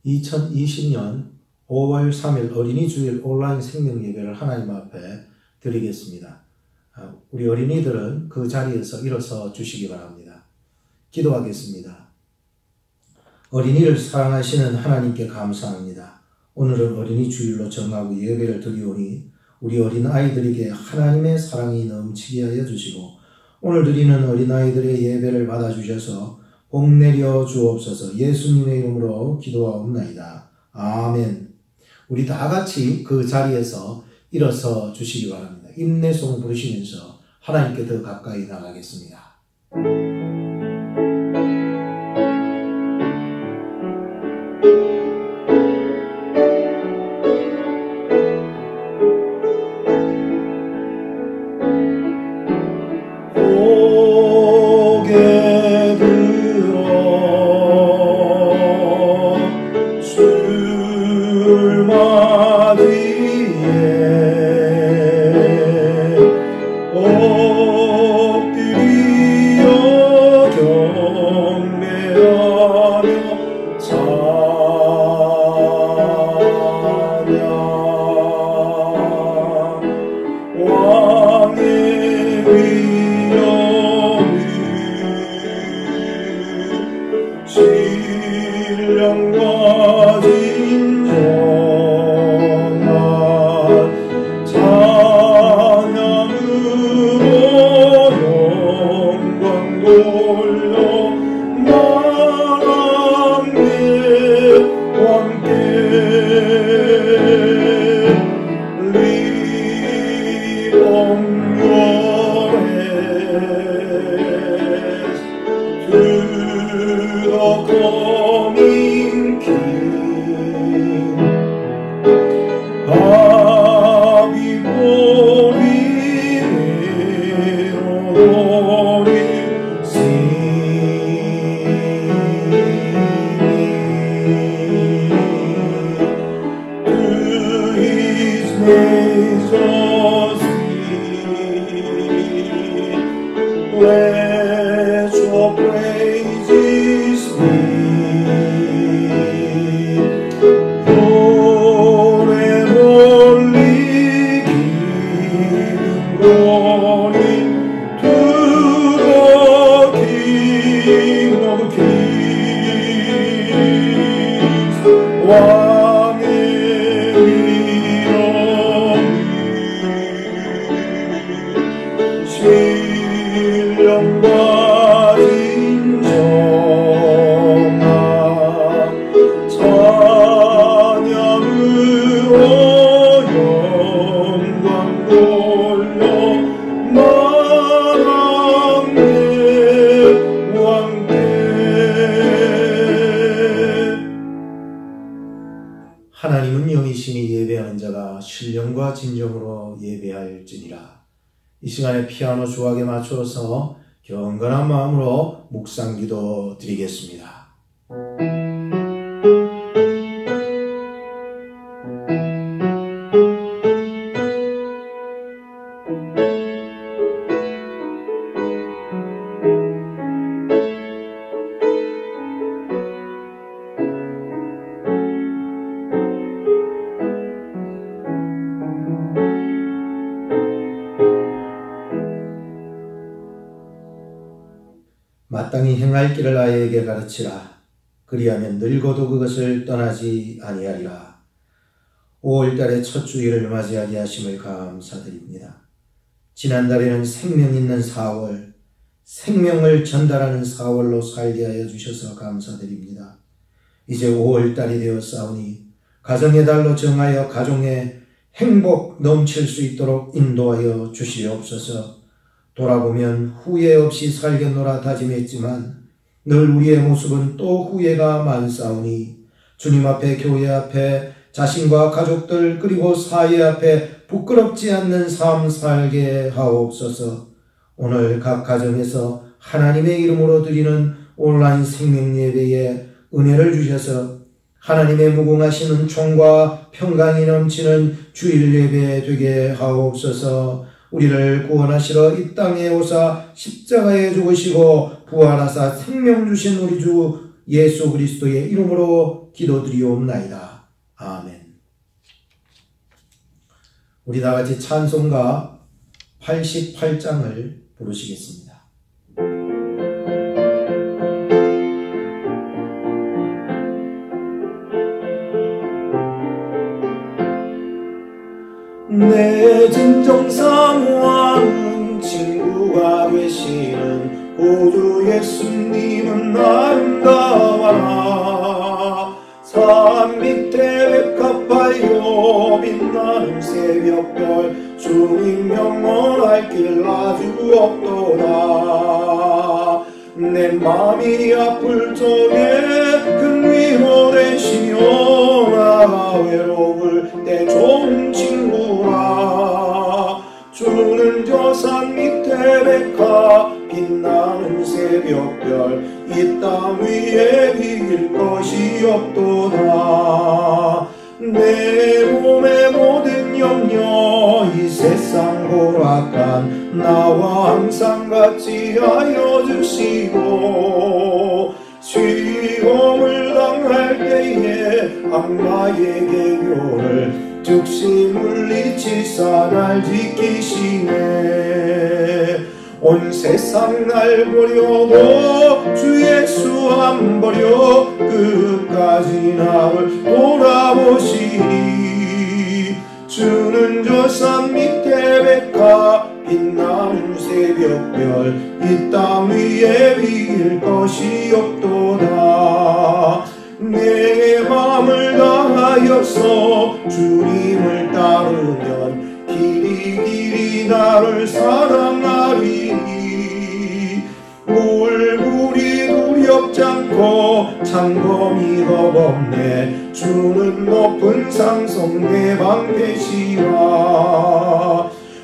2020년 5월 3일 어린이 주일 온라인 생명 예배를 하나님 앞에 드리겠습니다. 우리 어린이들은 그 자리에서 일어서 주시기 바랍니다. 기도하겠습니다. 어린이를 사랑하시는 하나님께 감사합니다. 오늘은 어린이 주일로 정하고 예배를 드리오니 우리 어린아이들에게 하나님의 사랑이 넘치게 하여 주시고 오늘 드리는 어린아이들의 예배를 받아주셔서 복 내려 주옵소서. 예수님의 이름으로 기도하옵나이다. 아멘. 우리 다 같이 그 자리에서 일어서 주시기 바랍니다. 인내송 부르시면서 하나님께 더 가까이 나가겠습니다. 하나님은 영이시니 예배하는 자가 신령과 진정으로 예배할지니라. 이 시간에 피아노 조악에 맞춰서 경건한 마음으로 묵상기도 드리겠습니다. 마땅히 행할 길을 아이에게 가르치라. 그리하면 늙어도 그것을 떠나지 아니하리라. 5월달에 첫 주일을 맞이하게 하심을 감사드립니다. 지난달에는 생명 있는 4월, 생명을 전달하는 4월로 살게 하여 주셔서 감사드립니다. 이제 5월달이 되었사오니 가정의 달로 정하여 가정에 행복 넘칠 수 있도록 인도하여 주시옵소서. 돌아보면 후회 없이 살겠노라 다짐했지만 늘 우리의 모습은 또 후회가 많사오니 주님 앞에, 교회 앞에, 자신과 가족들 그리고 사회 앞에 부끄럽지 않는 삶 살게 하옵소서. 오늘 각 가정에서 하나님의 이름으로 드리는 온라인 생명 예배에 은혜를 주셔서 하나님의 무궁하신 은총과 평강이 넘치는 주일 예배 되게 하옵소서. 우리를 구원하시러 이 땅에 오사 십자가에 죽으시고 부활하사 생명 주신 우리 주 예수 그리스도의 이름으로 기도드리옵나이다. 아멘. 우리 다 같이 찬송가 88장을 부르시겠습니다. 내 진정 사모하는 친구가 되시는 구주 예수님은 아름다워라. 산 밑에 백합하여 빛나는 새벽별 주님 영원할 길 아주 없도다. 내 맘이 아플 적에 큰 위로 되시며 나 외로울 때 좋은 친구라. 주는 저 산 밑에 백합 빛나는 새벽별 이 땅 위에 비길 것이 없도다. 내 몸의 모든 염려 이 세상 고락한 나와 항상 같이 하여 주시고 시험을 당할 때에 악마의 계교를 즉시 물리치사 날 지키시네. 온 세상 날 버려도 주 예수 안 버려 끝까지 나를 돌아보시니. 주는 저 산 밑에 백합 빛나는 새벽별 이 땅 위에 비길 것이 없도다. 내 맘을 다하여서 주님을 따르면 길이 나를 사랑하리니. 물불이 두렵지 않고 창검이 겁없네. 주는 높은 상성 내 방패시라.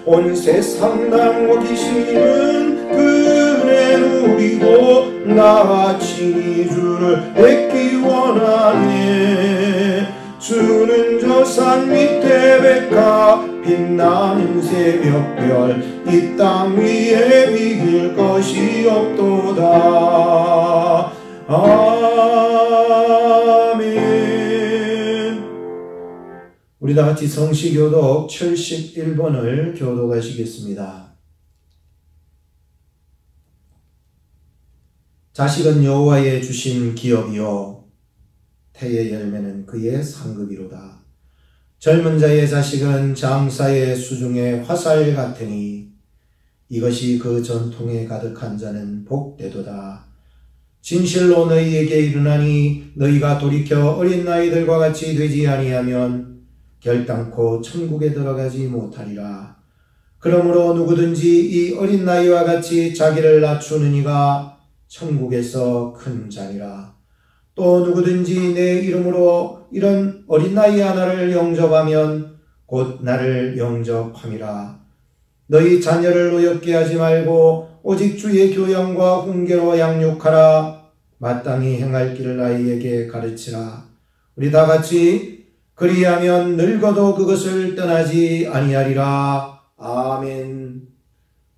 온 세상 날 먹이시는 그네 누리고 나 친히 주를 뵙기 원하네. 주는 저 산 밑에 백합 빛나는 새벽별 이 땅 위에 비길 것이 없도다. 아멘. 우리 다 같이 성시교독 71번을 교독하시겠습니다. 자식은 여호와의 주신 기업이요 태의 열매는 그의 상급이로다. 젊은 자의 자식은 장사의 수중의 화살 같으니 이것이 그 전통에 가득한 자는 복되도다. 진실로 너희에게 이르나니 너희가 돌이켜 어린 나이들과 같이 되지 아니하면 결단코 천국에 들어가지 못하리라. 그러므로 누구든지 이 어린 나이와 같이 자기를 낮추는 이가 천국에서 큰 자니라. 또 누구든지 내 이름으로 이런 어린 나이 하나를 영접하면 곧 나를 영접함이라. 너희 자녀를 노엽게 하지 말고 오직 주의 교양과 훈계로 양육하라. 마땅히 행할 길을 아이에게 가르치라. 우리 다 같이 그리하면 늙어도 그것을 떠나지 아니하리라. 아멘.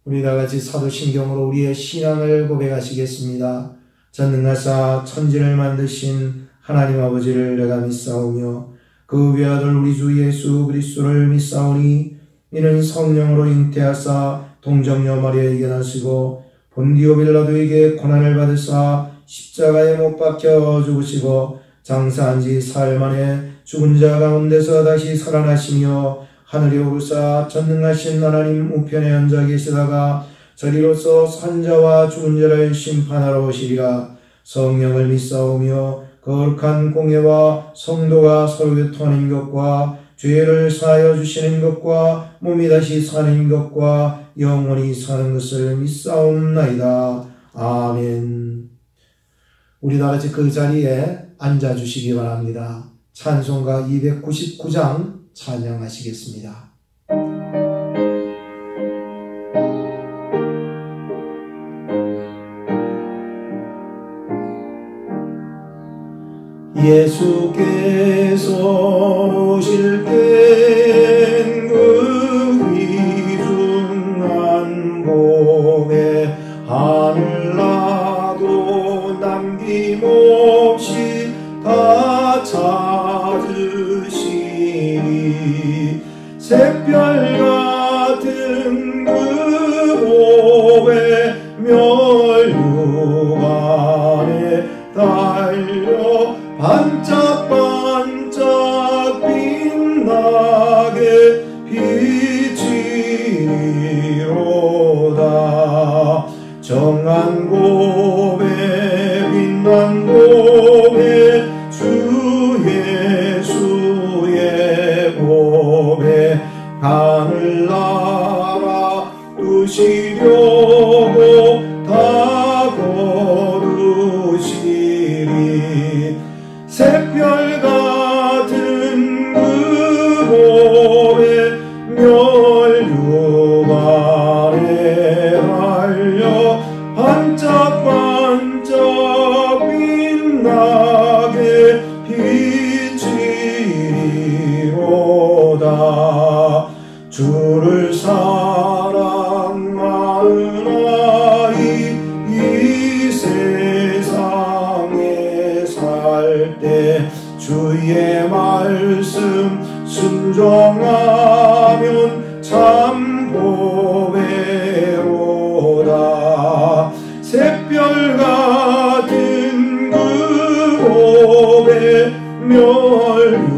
우리 다 같이 사도신경으로 우리의 신앙을 고백하시겠습니다. 전능하사 천지를 만드신 하나님 아버지를 내가 믿사오며 그 외아들 우리 주 예수 그리스도를 믿사오니 이는 성령으로 잉태하사 동정녀 마리아에게 나시고 본디오 빌라도에게 고난을 받으사 십자가에 못 박혀 죽으시고 장사한 지 사흘 만에 죽은 자 가운데서 다시 살아나시며 하늘에 오르사 전능하신 하나님 우편에 앉아 계시다가 저리로서 산자와 죽은 자를 심판하러 오시리라. 성령을 믿사오며 거룩한 공예와 성도가 서로 교통하는 것과 죄를 사하여 주시는 것과 몸이 다시 사는 것과 영원히 사는 것을 믿사옵나이다. 아멘. 우리 다 같이 그 자리에 앉아주시기 바랍니다. 찬송가 299장 찬양하시겠습니다. 예수께서 오실 땐 그 귀중한 봄에 하늘나도 남김없이 다 샛별 같은 그 몸에 멸류관에 달려 반짝반짝 빛나게 비치리로다. 정한 곰에 빛난 곰에 주 예수의 곰에 하늘 나라 두시려고 다 거두시리. 샛별 같은 그 몸에 멸류관에 달려 반짝반짝 빛나게 비치리로다. 주를 사랑하는 아이 이 세상에 살 때 주의 말씀 순종하면 참 보배로다. 샛별 같은 그 몸에 멸류관에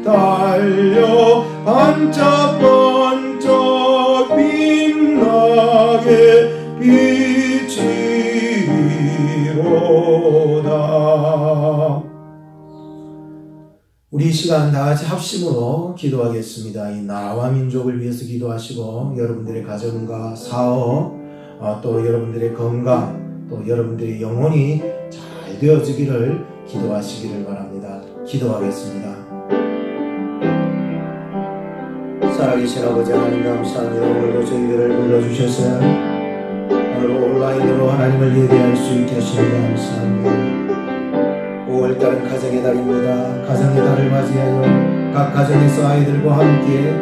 달려 반짝반짝 빛나게 비치리로다. 우리 이 시간 다같이 합심으로 기도하겠습니다. 이 나라와 민족을 위해서 기도하시고 여러분들의 가정과 사업, 또 여러분들의 건강, 또 여러분들의 영혼이 잘 되어지기를 기도하시기를 바랍니다. 기도하겠습니다. 살아계신 아버지 하나님 감사합니다. 오늘도 저희들을 불러주셔서 오늘 온라인으로 하나님을 예배할 수 있게 하시니 감사합니다. 5월달은 가정의 달입니다. 가정의 달을 맞이하여 각 가정에서 아이들과 함께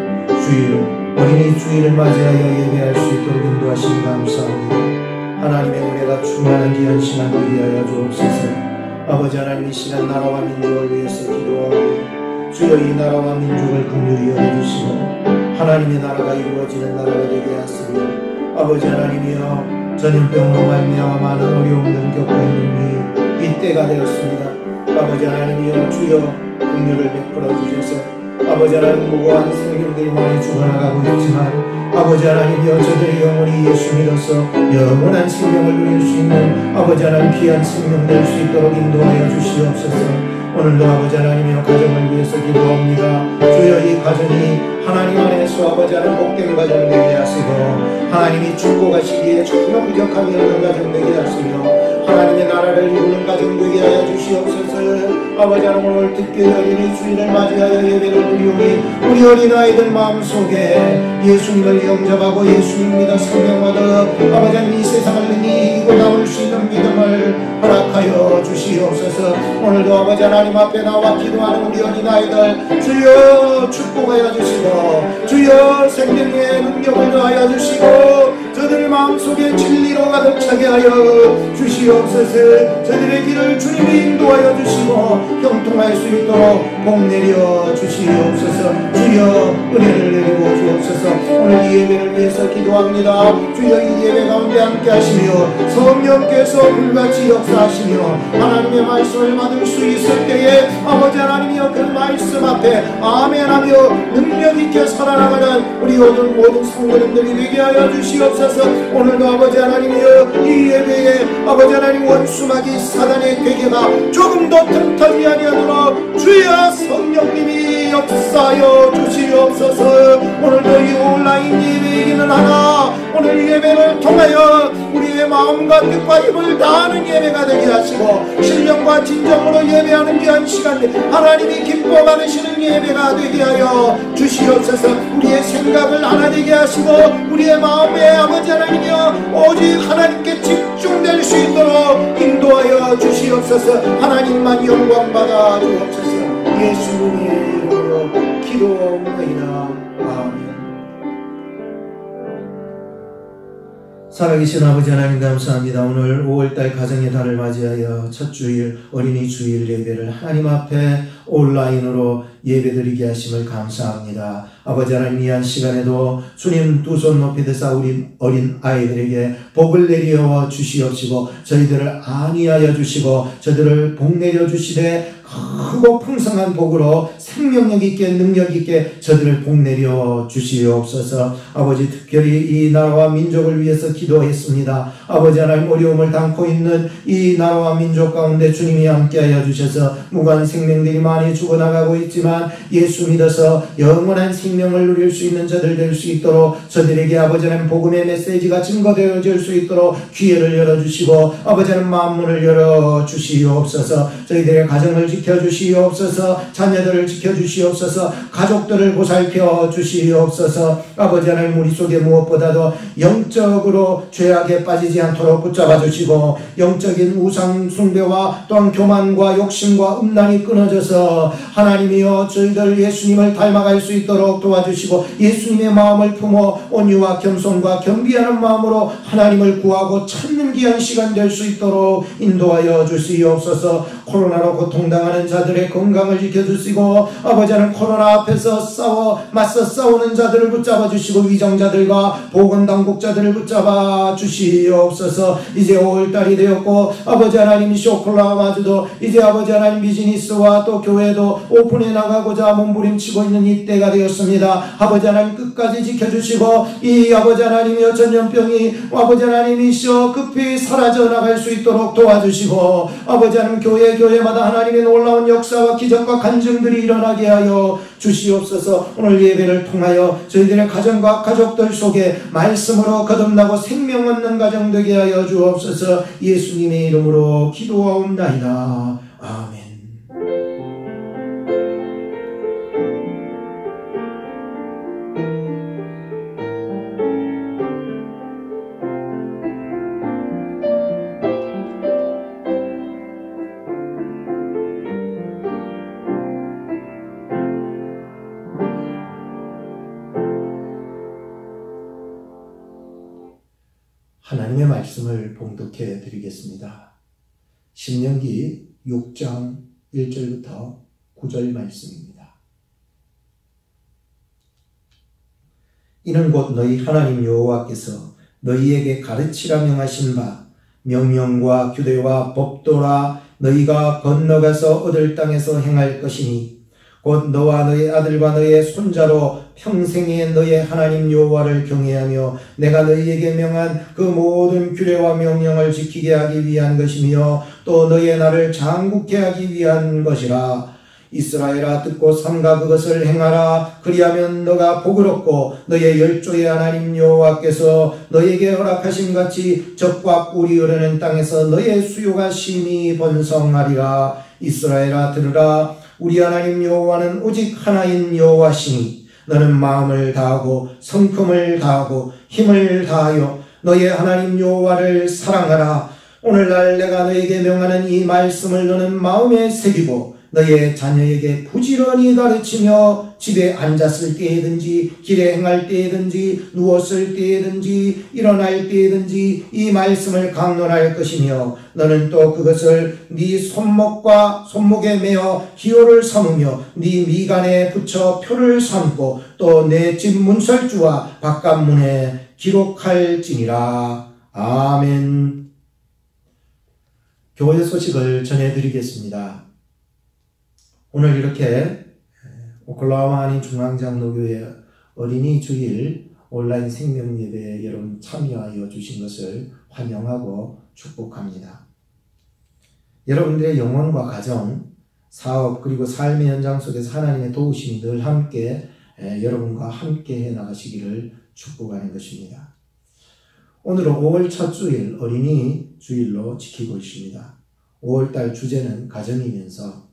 주일, 어린이 주일을 맞이하여 예배할 수 있도록 인도하시니 감사합니다. 하나님의 은혜가 충만한 귀한 시간 되게 하여 주옵소서. 아버지 하나님, 이 시간 나라와 민족을 위해서 기도하고 주여 이 나라와 민족을 긍휼히 여겨주시고 하나님의 나라가 이루어지는 나라가 되게 하시며 아버지 하나님이여 전염병으로 말미암아 많은 어려움을 겪고 있는 이 때가 되었습니다. 아버지 하나님이여 주여 긍휼을 베풀어 주셔서 아버지 하나님 무고한 생명들이 많이 죽어나가고 있지만 아버지 하나님이여 저들의 영혼이 예수 믿어서 영원한 생명을 누릴 수 있는 아버지 하나님 귀한 생명 될 수 있도록 인도하여 주시옵소서. 오늘도 아버지 하나님이여 가정을 위해서 기도합니다. 주여 이 가정이 하나님 안에서 아버지 하나님 복된 가정 되게 하시고 하나님이 축복하시기에 전혀 부족함이 없는 가정 되게 하시며 하나님의 나라를 이루는 가정 되게 하여 주시옵소서. 아버지 하나님 오늘 특별히 어린이 주일을 맞이하여 예배를 드리오니 우리 어린아이들 마음속에 예수님을 영접하고 예수님 믿어 생명 얻어 아버지 하나님 이 세상을 능히 이기고 나올 수 있는 믿음을 허락하여 주시옵소서. 오늘도 아버지 하나님 앞에 나와 기도하는 우리 어린아이들 주여 축복하여 주시고 주여 생명의 능력을 더하여 주시고 저들 마음속에 진리로 가득 차게 하여 주시옵소서. 저들의 길을 주님이 인도하여 주시고 형통할 수 있도록 복 내려 주시옵소서. 주여 은혜를 내리고 주옵소서. 오늘 이 예배를 위해서 기도합니다. 주여 이 예배 가운데 함께 하시며 성령께서 불같이 역사하시며 하나님의 말씀을 받을 수 있을 때에 아버지 하나님이여 그 말씀 앞에 아멘하며 능력 있게 살아나가는 우리 모든 성도님들이 되게 하여 주시옵소서. 오늘도 아버지 하나님이여 이 예배에 아버지 하나님 원수마귀 사단의 괴계가 조금 더 틈틈이 아니하도록 주여 성령님이 역사하여 주시옵소서. 오늘도 이 온라인 예배이기는 하나 오늘 예배를 통하여 우리의 마음과 뜻과 힘을 다하는 예배가 되게 하시고 신령과 진정으로 예배하는 귀한 시간 하나님이 기뻐 받으시는 예배가 되게 하여 주시옵소서. 우리의 생각을 하나 되게 하시고 우리의 마음에 아버지 하나님이여 오직 하나님께 집중될 수 있도록 인도하여 주시옵소서. 하나님만 영광 받아 주옵소서. 예수님의 이름으로 기도하옵나이다. 아멘. 살아계신 아버지 하나님 감사합니다. 오늘 5월달 가정의 달을 맞이하여 첫 주일 어린이 주일 예배를 하나님 앞에 온라인으로 예배드리게 하심을 감사합니다. 아버지 하나님, 이 한 시간에도 주님 두 손 높이 드사 우리 어린 아이들에게 복을 내려 주시옵시고 저희들을 안위하여 주시고 저들을 복 내려 주시되 크고 풍성한 복으로 생명력 있게 능력 있게 저들을 복 내려 주시옵소서. 아버지, 특별히 이 나라와 민족을 위해서 기도했습니다. 아버지 하나님, 어려움을 당고 있는 이 나라와 민족 가운데 주님이 함께하여 주셔서 무관 생명들이 많이 죽어나가고 있지만 예수 믿어서 영원한 생명을 누릴 수 있는 저들 될 수 있도록 저들에게 아버지 하나님 복음의 메시지가 증거되어질 수 있도록 기회를 열어주시고 아버지 하나님 만문을 열어주시옵소서. 저희들의 가정을 지켜주시옵소서. 자녀들을 지켜주시옵소서. 가족들을 보살펴 주시옵소서. 아버지 하나님, 우리 속에 무엇보다도 영적으로 죄악에 빠지지 않도록 붙잡아 주시고 영적인 우상 숭배와 또한 교만과 욕심과 음란이 끊어져서 하나님이여 저희들 예수님을 닮아갈 수 있도록 도와주시고 예수님의 마음을 품어 온유와 겸손과 겸비하는 마음으로 하나님을 구하고 찾는 귀한 시간 될 수 있도록 인도하여 주시옵소서. 코로나로 고통당하는 자들의 건강을 지켜주시고 아버지 하나님, 코로나 앞에서 맞서 싸우는 자들을 붙잡아 주시고 위정자들과 보건당국자들을 붙잡아 주시옵소서. 이제 5월달이 되었고 아버지 하나님, 쇼콜라마주도 이제 아버지 하나님 비즈니스와 또 교회도 오픈해 나가고자 몸부림치고 있는 이때가 되었습니다. 아버지 하나님, 끝까지 지켜주시고 이 아버지 하나님이여 전염병이 아버지 하나님이시여 급히 사라져 나갈 수 있도록 도와주시고 아버지 하나님, 교회마다 하나님의 놀라운 역사와 기적과 간증들이 일어나게 하여 주시옵소서. 오늘 예배를 통하여 저희들의 가정과 가족들 속에 말씀으로 거듭나고 생명 얻는 가정 되게 하여 주옵소서. 예수님의 이름으로 기도하옵나이다. 아멘. 하나님의 말씀을 봉독해 드리겠습니다. 신명기 6장 1절부터 9절 말씀입니다. 이는 곧 너희 하나님 여호와께서 너희에게 가르치라 명하신 바 명령과 규례와 법도라 너희가 건너가서 얻을 땅에서 행할 것이니 곧 너와 너희 아들과 너희의 손자로 평생에 너희 하나님 여호와를 경외하며 내가 너희에게 명한 그 모든 규례와 명령을 지키게 하기 위한 것이며 또 너희의 나를 장국케 하기 위한 것이라. 이스라엘아, 듣고 삼가 그것을 행하라. 그리하면 너가 복을 얻고 너희의 열조의 하나님 여호와께서 너희에게 허락하신 같이 적과 꿀이 흐르는 땅에서 너희의 수요가 심히 번성하리라. 이스라엘아, 들으라. 우리 하나님 여호와는 오직 하나인 여호와시니 너는 마음을 다하고 성품을 다하고 힘을 다하여 너의 하나님 여호와를 사랑하라. 오늘날 내가 너에게 명하는 이 말씀을 너는 마음에 새기고 너의 자녀에게 부지런히 가르치며 집에 앉았을 때에든지 길에 행할 때에든지 누웠을 때에든지 일어날 때에든지 이 말씀을 강론할 것이며 너는 또 그것을 네 손목에 메어 기호를 삼으며 네 미간에 붙여 표를 삼고 또 내 집 문설주와 바깥문에 기록할지니라. 아멘. 교회 소식을 전해드리겠습니다. 오늘 이렇게 오클라호마 한인 중앙장로교회 어린이 주일 온라인 생명 예배에 여러분 참여하여 주신 것을 환영하고 축복합니다. 여러분들의 영혼과 가정, 사업 그리고 삶의 현장 속에서 하나님의 도우심이 늘 함께 여러분과 함께 해 나가시기를 축복하는 것입니다. 오늘은 5월 첫 주일 어린이 주일로 지키고 있습니다. 5월달 주제는 가정이면서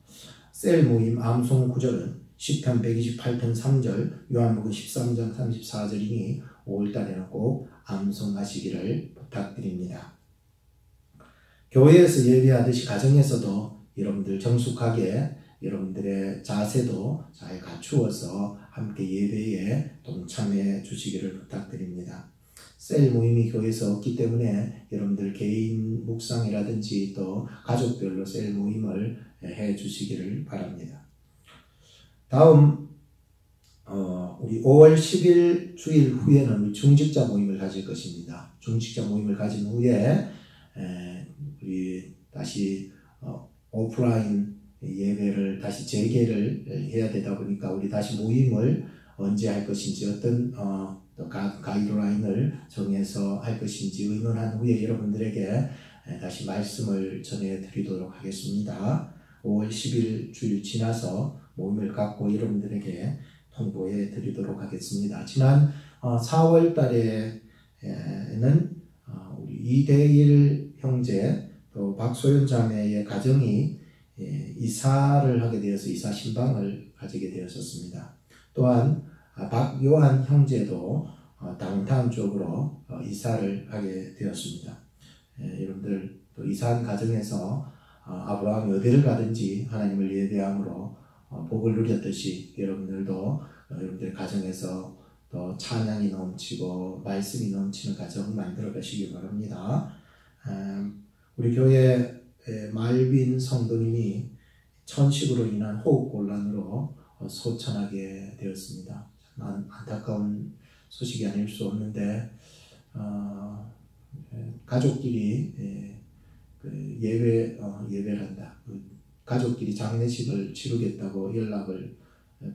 셀 모임 암송 구절은 시편 128편 3절, 요한복음 13장 34절이니 5월달에는 꼭 암송하시기를 부탁드립니다. 교회에서 예배하듯이 가정에서도 여러분들 정숙하게 여러분들의 자세도 잘 갖추어서 함께 예배에 동참해 주시기를 부탁드립니다. 셀 모임이 교회에서 없기 때문에 여러분들 개인 묵상이라든지 또 가족별로 셀 모임을 해 주시기를 바랍니다. 다음 우리 5월 10일 주일 후에는 우리 중직자 모임을 가질 것입니다. 중직자 모임을 가진 후에 우리 다시 오프라인 예배를 다시 재개를 해야 되다 보니까 우리 다시 모임을 언제 할 것인지 어떤 가이드라인을 정해서 할 것인지 의논한 후에 여러분들에게 다시 말씀을 전해드리도록 하겠습니다. 5월 10일 주일 지나서 모임을 갖고 여러분들에게 통보해 드리도록 하겠습니다. 지난 4월 달에는 우리 이대일 형제 또 박소연 자매의 가정이 이사를 하게 되어서 이사 신방을 가지게 되었었습니다. 또한 박요한 형제도 다운타운 쪽으로 이사를 하게 되었습니다. 여러분들 또 이사한 가정에서 아브라함이 어디를 가든지 하나님을 예배함으로 복을 누렸듯이 여러분들도 여러분들 가정에서 또 찬양이 넘치고 말씀이 넘치는 가정을 만들어 가시기 바랍니다. 우리 교회 말빈 성도님이 천식으로 인한 호흡곤란으로 소천하게 되었습니다. 안타까운 소식이 아닐 수 없는데 가족끼리 예배를 한다. 가족끼리 장례식을 치르겠다고 연락을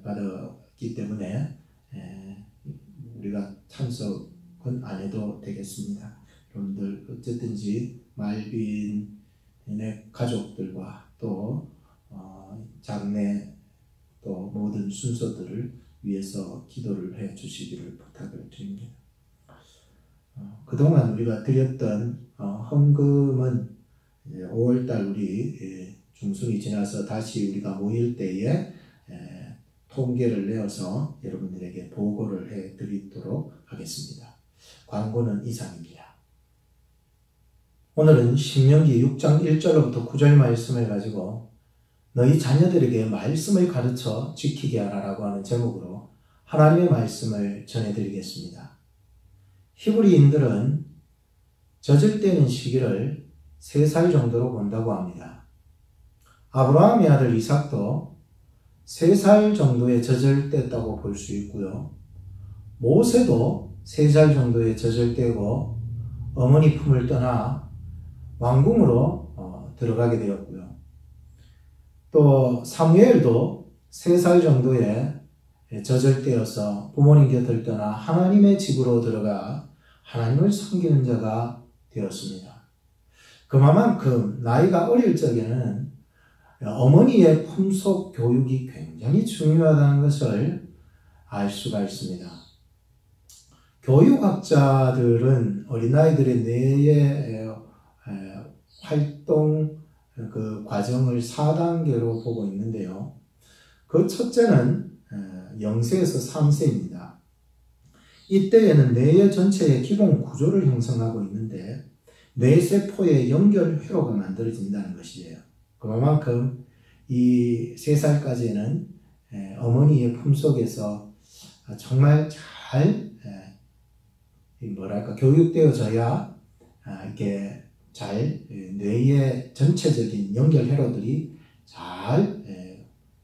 받았기 때문에 우리가 참석은 안 해도 되겠습니다. 여러분들 어쨌든지 말빈의 가족들과 또 장례 또 모든 순서들을 위해서 기도를 해 주시기를 부탁을 드립니다. 그동안 우리가 드렸던 헌금은 5월달 우리 중순이 지나서 다시 우리가 모일 때에 통계를 내어서 여러분들에게 보고를 해 드리도록 하겠습니다. 광고는 이상입니다. 오늘은 신명기 6장 1절로부터 9절 말씀을 가지고 너희 자녀들에게 말씀을 가르쳐 지키게 하라라고 하는 제목으로 하나님의 말씀을 전해드리겠습니다. 히브리인들은 젖을 떼는 시기를 3살 정도로 본다고 합니다. 아브라함의 아들 이삭도 3살 정도의 젖을 뗐다고 볼 수 있고요. 모세도 3살 정도의 젖을 떼고 어머니 품을 떠나 왕궁으로 들어가게 되었고요. 또 사무엘도 3살 정도의 젖을 떼어서 부모님 곁을 떠나 하나님의 집으로 들어가 하나님을 섬기는 자가 되었습니다. 그만큼 나이가 어릴 적에는 어머니의 품속 교육이 굉장히 중요하다는 것을 알 수가 있습니다. 교육학자들은 어린아이들의 뇌의 활동 그 과정을 4단계로 보고 있는데요. 그 첫째는 0세에서 3세입니다. 이때에는 뇌의 전체의 기본 구조를 형성하고 있는데 뇌세포의 연결 회로가 만들어진다는 것이에요. 그만큼 이 3살까지는 어머니의 품속에서 정말 잘 교육되어져야 이렇게 잘 뇌의 전체적인 연결 회로들이 잘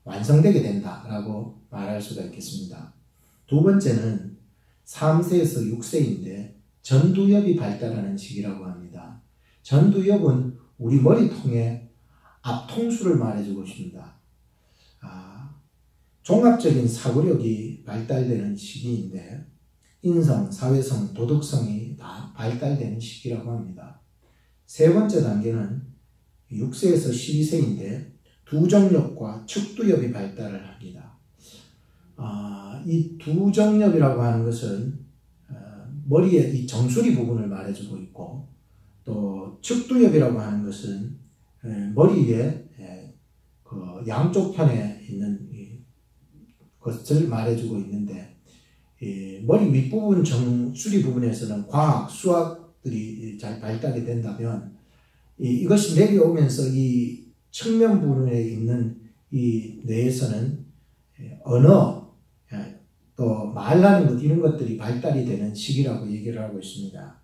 완성되게 된다라고 말할 수가 있겠습니다. 두 번째는 3세에서 6세인데 전두엽이 발달하는 시기라고 합니다. 전두엽은 우리 머리통의 앞통수를 말해주고 있습니다. 종합적인 사고력이 발달되는 시기인데 인성, 사회성, 도덕성이 다 발달되는 시기라고 합니다. 세 번째 단계는 6세에서 12세인데 두정엽과 측두엽이 발달을 합니다. 이 두정엽이라고 하는 것은 머리의 이 정수리 부분을 말해주고 있고 또 측두엽이라고 하는 것은 머리의 그 양쪽 편에 있는 것을 말해주고 있는데 머리 윗부분 정수리 부분에서는 과학, 수학들이 잘 발달이 된다면 이것이 내려오면서 이 측면 부분에 있는 이 뇌에서는 언어, 또 말하는 것 이런 것들이 발달이 되는 시기라고 얘기를 하고 있습니다.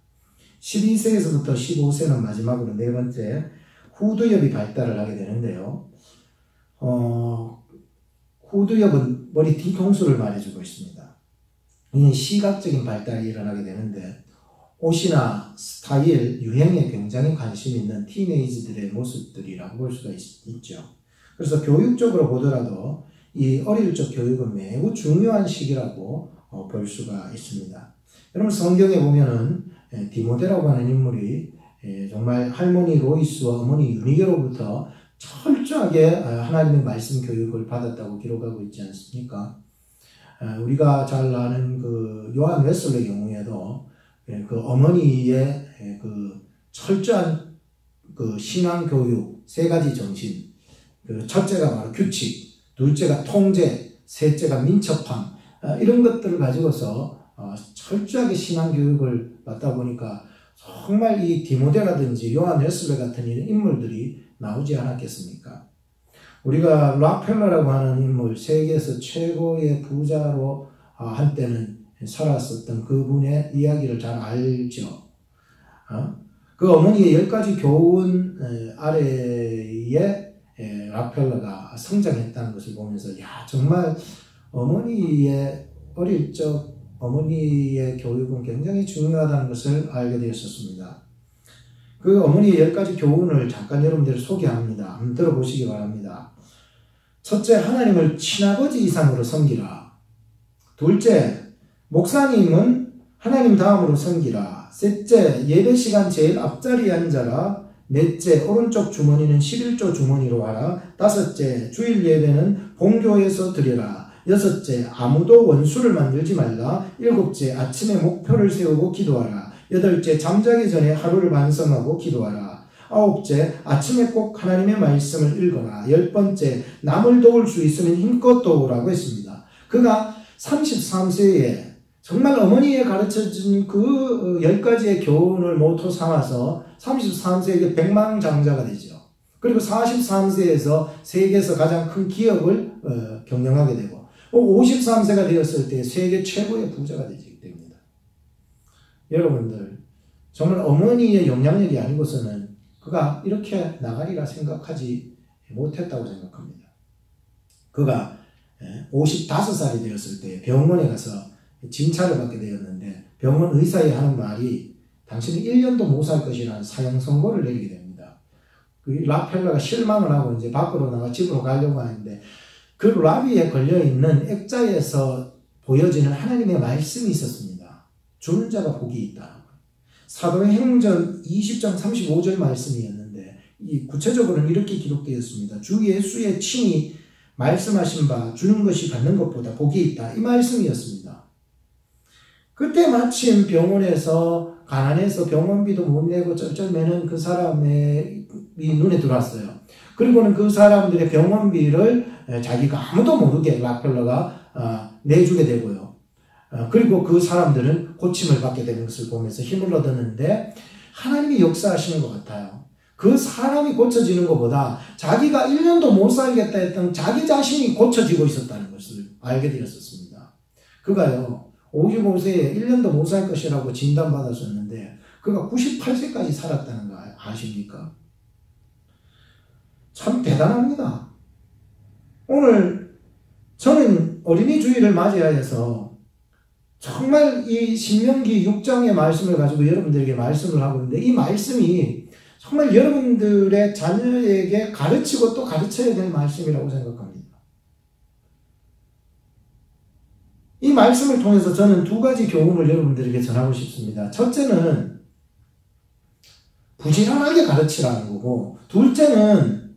12세에서부터 15세는 마지막으로 네 번째 후두엽이 발달을 하게 되는데요. 후두엽은 머리 뒤통수를 말해주고 있습니다. 이는 시각적인 발달이 일어나게 되는데 옷이나 스타일, 유행에 굉장히 관심 있는 티네이지들의 모습들이라고 볼 수가 있죠. 그래서 교육적으로 보더라도 이 어릴 적 교육은 매우 중요한 시기라고 볼 수가 있습니다. 여러분 성경에 보면은 디모데라고 하는 인물이 정말 할머니 로이스와 어머니 유니게로부터 철저하게 하나님의 말씀 교육을 받았다고 기록하고 있지 않습니까? 우리가 잘 아는 그 요한 웨슬레의 경우에도 그 어머니의 그 철저한 그 신앙 교육 세 가지 정신, 그 첫째가 바로 규칙, 둘째가 통제, 셋째가 민첩함, 이런 것들을 가지고서 철저하게 신앙 교육을 받다 보니까 정말 이 디모데라든지 요한 웨슬레 같은 이런 인물들이 나오지 않았겠습니까? 우리가 락펠러라고 하는 인물, 세계에서 최고의 부자로 한때는 살았었던 그분의 이야기를 잘 알죠. 그 어머니의 10가지 교훈 아래에 락펠러가 성장했다는 것을 보면서 정말 어머니의 어릴 적 어머니의 교육은 굉장히 중요하다는 것을 알게 되었었습니다. 그 어머니의 10가지 교훈을 잠깐 여러분들 소개합니다. 한번 들어보시기 바랍니다. 첫째, 하나님을 친아버지 이상으로 섬기라. 둘째, 목사님은 하나님 다음으로 섬기라. 셋째, 예배 시간 제일 앞자리에 앉아라. 넷째, 오른쪽 주머니는 11조 주머니로 하라. 다섯째, 주일 예배는 본교에서 드려라. 여섯째, 아무도 원수를 만들지 말라. 일곱째, 아침에 목표를 세우고 기도하라. 여덟째, 잠자기 전에 하루를 반성하고 기도하라. 아홉째, 아침에 꼭 하나님의 말씀을 읽어라. 열번째, 남을 도울 수 있으면 힘껏 도우라고 했습니다. 그가 33세에 정말 어머니에 가르쳐준 그 10가지의 교훈을 모토 삼아서 33세에 백만장자가 되죠. 그리고 43세에서 세계에서 가장 큰 기업을 경영하게 되고 53세가 되었을 때 세계 최고의 부자가 되게 됩니다. 여러분들 정말 어머니의 영향력이 아니고서는 그가 이렇게 나가리라 생각하지 못했다고 생각합니다. 그가 55살이 되었을 때 병원에 가서 진찰을 받게 되었는데 병원 의사에 하는 말이 당신은 1년도 못 살 것이라는 사형 선고를 내리게 됩니다. 그 락펠러가 실망을 하고 이제 밖으로 나가 집으로 가려고 하는데 그 라비에 걸려있는 액자에서 보여지는 하나님의 말씀이 있었습니다. 주는 자가 복이 있다. 사도의 행전 20장 35절 말씀이었는데 이 구체적으로는 이렇게 기록되었습니다. 주 예수의 친히 말씀하신 바 주는 것이 받는 것보다 복이 있다. 이 말씀이었습니다. 그때 마침 병원에서 가난해서 병원비도 못 내고 쩔쩔매는 그 사람의 눈에 들어왔어요. 그리고는 그 사람들의 병원비를 자기가 아무도 모르게 락펠러가 내주게 되고요. 그리고 그 사람들은 고침을 받게 되는 것을 보면서 힘을 얻었는데 하나님이 역사하시는 것 같아요. 그 사람이 고쳐지는 것보다 자기가 1년도 못 살겠다 했던 자기 자신이 고쳐지고 있었다는 것을 알게 되었습니다. 그가요 55세에 1년도 못 살 것이라고 진단받았었는데 그가 98세까지 살았다는 거 아십니까? 참 대단합니다. 오늘 저는 어린이 주일을 맞이하여서 정말 이 신명기 6장의 말씀을 가지고 여러분들에게 말씀을 하고 있는데 이 말씀이 정말 여러분들의 자녀에게 가르치고 또 가르쳐야 될 말씀이라고 생각합니다. 이 말씀을 통해서 저는 2가지 교훈을 여러분들에게 전하고 싶습니다. 첫째는 부지런하게 가르치라는 거고 둘째는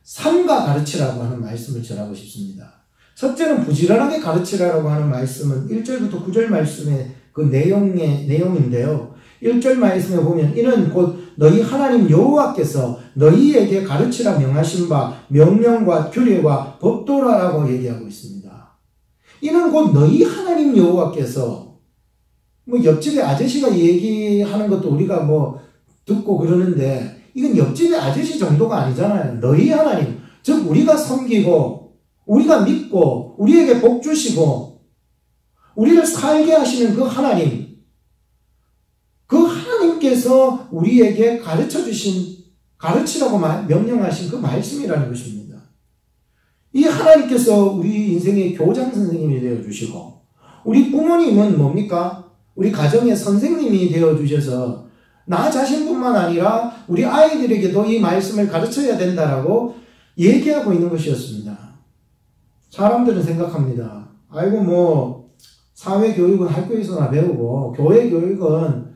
삼가 가르치라고 하는 말씀을 전하고 싶습니다. 첫째는 부지런하게 가르치라고 하는 말씀은 1절부터 9절 말씀의 그 내용인데요. 1절 말씀에 보면 이는 곧 너희 하나님 여호와께서 너희에게 가르치라 명하신 바 명령과 규례와 법도라라고 얘기하고 있습니다. 이는 곧 너희 하나님 여호와께서 뭐 옆집에 아저씨가 얘기하는 것도 우리가 뭐 듣고 그러는데 이건 옆집의 아저씨 정도가 아니잖아요. 너희 하나님, 즉 우리가 섬기고 우리가 믿고 우리에게 복 주시고 우리를 살게 하시는 그 하나님, 그 하나님께서 우리에게 가르치라고 명령하신 그 말씀이라는 것입니다. 이 하나님께서 우리 인생의 교장 선생님이 되어주시고, 우리 부모님은 뭡니까? 우리 가정의 선생님이 되어주셔서 나 자신뿐만 아니라 우리 아이들에게도 이 말씀을 가르쳐야 된다라고 얘기하고 있는 것이었습니다. 사람들은 생각합니다. 아이고 뭐 사회교육은 학교에서나 배우고 교회 교육은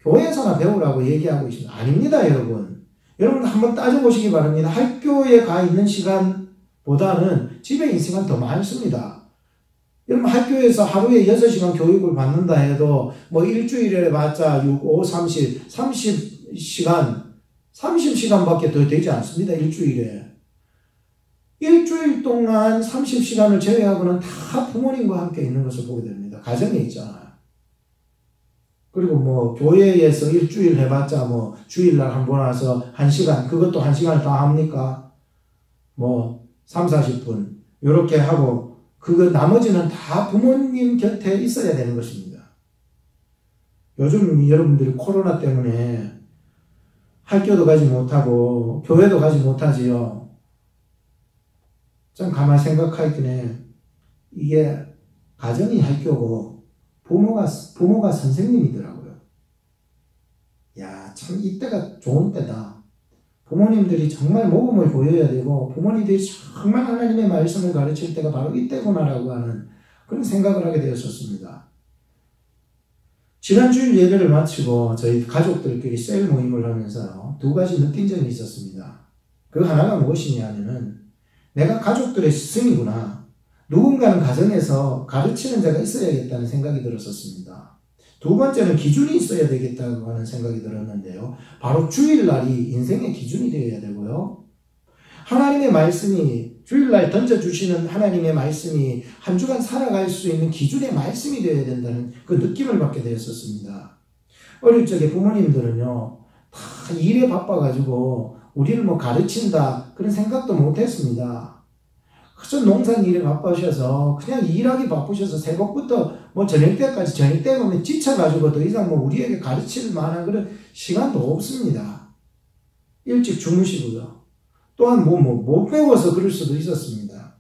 교회에서나 배우라고 얘기하고 있습니다. 아닙니다, 여러분. 여러분 한번 따져보시기 바랍니다. 학교에 가 있는 시간보다는 집에 있는 시간 더 많습니다. 여러분 학교에서 하루에 6시간 교육을 받는다 해도 뭐 일주일에 봤자 6, 5, 30시간밖에 더 되지 않습니다. 일주일에. 일주일 동안 30시간을 제외하고는 다 부모님과 함께 있는 것을 보게 됩니다. 가정에 있잖아요. 그리고 뭐 교회에서 일주일 해봤자 뭐 주일날 한 번 와서 1시간, 그것도 1시간을 다 합니까? 뭐 3, 40분 이렇게 하고 그거 나머지는 다 부모님 곁에 있어야 되는 것입니다. 요즘 여러분들이 코로나 때문에 학교도 가지 못하고 교회도 가지 못하지요. 좀 가만히 생각하기에 이게 가정이 학교고 부모가 선생님이더라고요. 야, 참 이때가 좋은 때다. 부모님들이 정말 모범을 보여야 되고 부모님들이 정말 하나님의 말씀을 가르칠 때가 바로 이때구나라고 하는 그런 생각을 하게 되었었습니다. 지난 주일 예배를 마치고 저희 가족들끼리 셀 모임을 하면서요, 2가지 느낀 점이 있었습니다. 그 하나가 무엇이냐면은 내가 가족들의 스승이구나. 누군가는 가정에서 가르치는 자가 있어야겠다는 생각이 들었었습니다. 2번째는 기준이 있어야 되겠다고 하는 생각이 들었는데요. 바로 주일날이 인생의 기준이 되어야 되고요. 하나님의 말씀이, 주일날 던져주시는 하나님의 말씀이 한 주간 살아갈 수 있는 기준의 말씀이 되어야 된다는 그 느낌을 받게 되었었습니다. 어릴 적에 부모님들은요, 다 일에 바빠가지고 우리를 뭐 가르친다 그런 생각도 못했습니다. 그저 농사일에 바쁘셔서 그냥 일하기 바쁘셔서 새벽부터 뭐 저녁 때까지, 저녁 때 보면 지쳐가지고 더 이상 뭐 우리에게 가르칠 만한 그런 시간도 없습니다. 일찍 주무시고요. 또한 못 배워서 그럴 수도 있었습니다.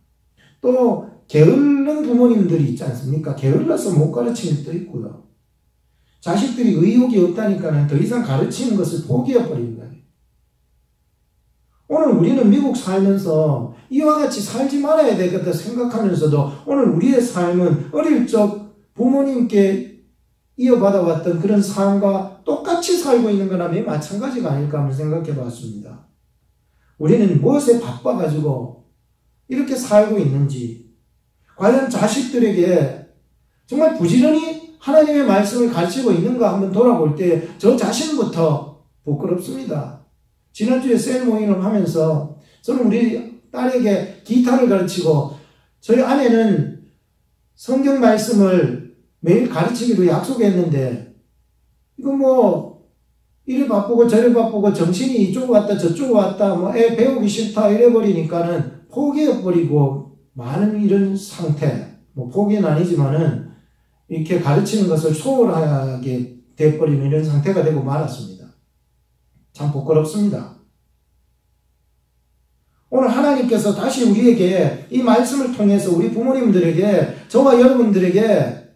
또 게으른 부모님들이 있지 않습니까? 게을러서 못 가르치는 것도 있고요. 자식들이 의욕이 없다니까는 더 이상 가르치는 것을 포기해버리는 거예요. 오늘 우리는 미국 살면서 이와 같이 살지 말아야 되겠다 생각하면서도 오늘 우리의 삶은 어릴 적 부모님께 이어받아왔던 그런 삶과 똑같이 살고 있는 거나 매 마찬가지가 아닐까 하면 생각해 봤습니다. 우리는 무엇에 바빠가지고 이렇게 살고 있는지, 과연 자식들에게 정말 부지런히 하나님의 말씀을 가르치고 있는가 한번 돌아볼 때 저 자신부터 부끄럽습니다. 지난주에 셀 모임을 하면서 저는 우리 딸에게 기타를 가르치고 저희 아내는 성경 말씀을 매일 가르치기로 약속했는데 이거 뭐 이래 바쁘고 저래 바쁘고 정신이 이쪽 왔다 저쪽 왔다 뭐 애 배우기 싫다 이래버리니까는 포기해버리고 많은 이런 상태, 뭐 포기는 아니지만은 이렇게 가르치는 것을 소홀하게 돼버리는 이런 상태가 되고 말았습니다. 참 부끄럽습니다. 오늘 하나님께서 다시 우리에게 이 말씀을 통해서 우리 부모님들에게, 저와 여러분들에게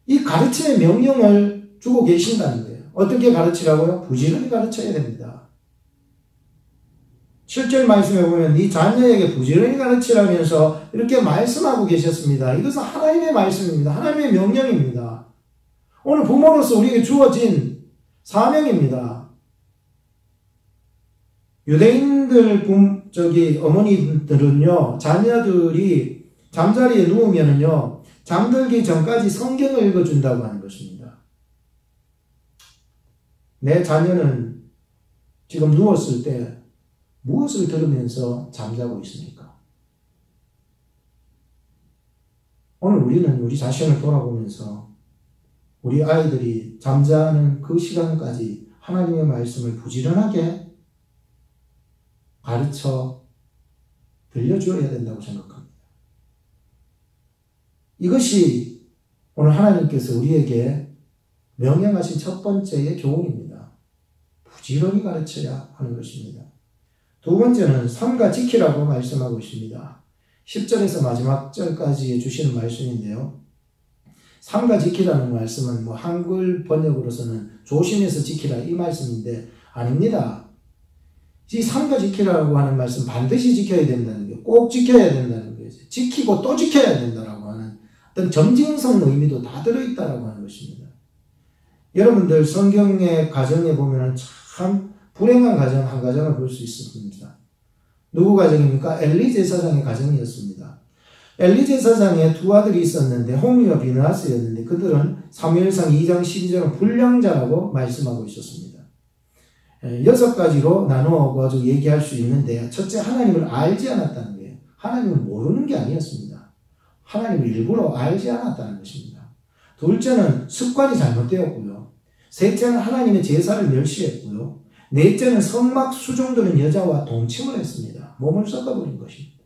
이 가르침의 명령을 주고 계신다는 거예요. 어떻게 가르치라고요? 부지런히 가르쳐야 됩니다. 7절 말씀에 보면 네 자녀에게 부지런히 가르치라면서 이렇게 말씀하고 계셨습니다. 이것은 하나님의 말씀입니다. 하나님의 명령입니다. 오늘 부모로서 우리에게 주어진 사명입니다. 유대인들 어머니들은요, 자녀들이 잠자리에 누우면은요, 잠들기 전까지 성경을 읽어준다고 하는 것입니다. 내 자녀는 지금 누웠을 때 무엇을 들으면서 잠자고 있습니까? 오늘 우리는 우리 자신을 돌아보면서 우리 아이들이 잠자는 그 시간까지 하나님의 말씀을 부지런하게 가르쳐 들려주어야 된다고 생각합니다. 이것이 오늘 하나님께서 우리에게 명령하신 첫 번째의 교훈입니다. 부지런히 가르쳐야 하는 것입니다. 두 번째는 삼가 지키라고 말씀하고 있습니다. 10절에서 마지막 절까지 해주시는 말씀인데요. 삼가 지키라는 말씀은 한글 번역으로서는 조심해서 지키라 이 말씀인데 아닙니다. 이 삼가 지키라고 하는 말씀 반드시 지켜야 된다는 게 꼭 지켜야 된다는 거죠. 지키고 또 지켜야 된다라고 하는 어떤 점진성 의미도 다 들어있다라고 하는 것입니다. 여러분들 성경의 가정에 보면 참 불행한 가정 한 가정을 볼 수 있습니다. 누구 가정입니까? 엘리 제사장의 가정이었습니다. 엘리 제사장에 두 아들이 있었는데 홈리와 비느하스였는데 그들은 사무엘상 2장 12절은 불량자라고 말씀하고 있었습니다. 6가지로 나누어 가지고 얘기할 수 있는데 첫째, 하나님을 알지 않았다는 거예요. 하나님을 모르는 게 아니었습니다. 하나님을 일부러 알지 않았다는 것입니다. 둘째는 습관이 잘못되었고요. 셋째는 하나님의 제사를 멸시했고요. 넷째는 성막 수종드는 여자와 동침을 했습니다. 몸을 썩어버린 것입니다.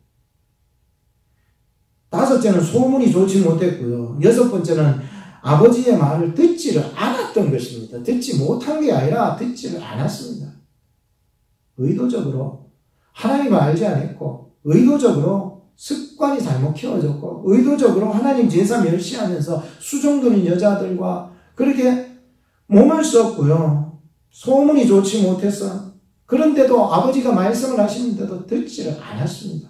다섯째는 소문이 좋지 못했고요. 여섯 번째는 아버지의 말을 듣지를 않았던 것입니다. 듣지 못한 게 아니라 듣지를 않았습니다. 의도적으로 하나님을 알지 않았고 의도적으로 습관이 잘못 키워졌고 의도적으로 하나님 제사 멸시하면서 수종드는 여자들과 그렇게 몸을 썼고요. 소문이 좋지 못해서 그런데도 아버지가 말씀을 하시는데도 듣지를 않았습니다.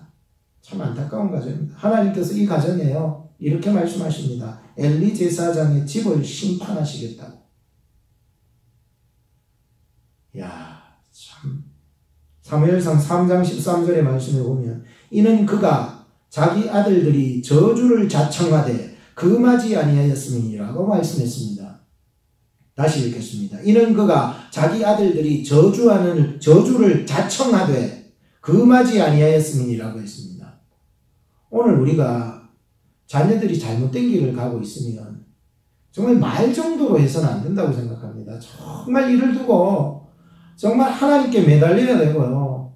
참 안타까운 가정입니다. 하나님께서 이 가정에요 이렇게 말씀하십니다. 엘리 제사장의 집을 심판하시겠다고. 야, 참 사무엘상 3장 13절의 말씀에 보면 이는 그가 자기 아들들이 저주를 자청하되 금하지 아니하였음이니라고 말씀했습니다. 다시 읽겠습니다. 이는 그가 자기 아들들이 저주를 자청하되 금하지 아니하였음이니라고 했습니다. 오늘 우리가 자녀들이 잘못된 길을 가고 있으면 정말 말 정도로 해서는 안 된다고 생각합니다. 정말 이를 두고 정말 하나님께 매달려야 되고요.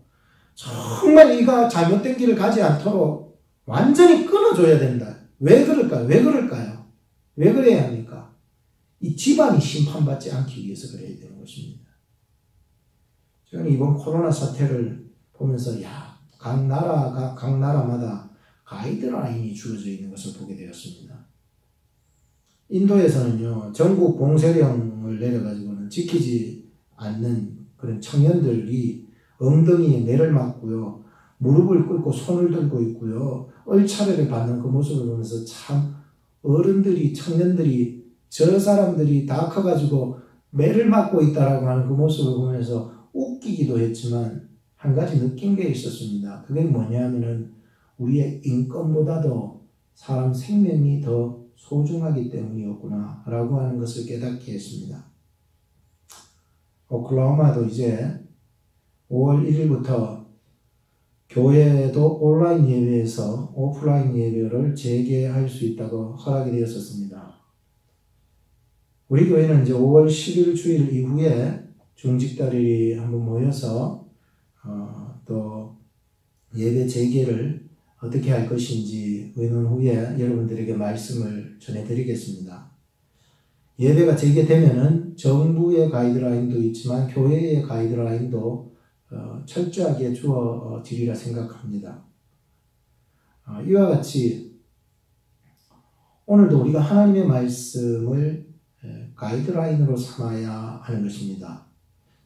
정말 이가 잘못된 길을 가지 않도록 완전히 끊어줘야 된다. 왜 그럴까요? 왜 그래야 합니까? 이 집안이 심판받지 않기 위해서 그래야 되는 것입니다. 저는 이번 코로나 사태를 보면서 각 나라마다 가이드라인이 주어져 있는 것을 보게 되었습니다. 인도에서는요, 전국 봉쇄령을 내려가지고는 지키지 않는 그런 청년들이 엉덩이에 매를 맞고요, 무릎을 꿇고 손을 들고 있고요, 얼차례를 받는 그 모습을 보면서 참 어른들이, 청년들이, 저 사람들이 다 커가지고 매를 맞고 있다라고 하는 그 모습을 보면서 웃기기도 했지만 한 가지 느낀 게 있었습니다. 그게 뭐냐면은 우리의 인권보다도 사람 생명이 더 소중하기 때문이었구나 라고 하는 것을 깨닫게 했습니다. 오클라호마도 이제 5월 1일부터 교회도 온라인 예배에서 오프라인 예배를 재개할 수 있다고 허락이 되었었습니다. 우리 교회는 이제 5월 10일 주일 이후에 중직자들이 한번 모여서 또 예배 재개를 어떻게 할 것인지 의논 후에 여러분들에게 말씀을 전해드리겠습니다. 예배가 재개되면은 정부의 가이드라인도 있지만 교회의 가이드라인도 철저하게 주어지리라 생각합니다. 이와 같이 오늘도 우리가 하나님의 말씀을 가이드라인으로 삼아야 하는 것입니다.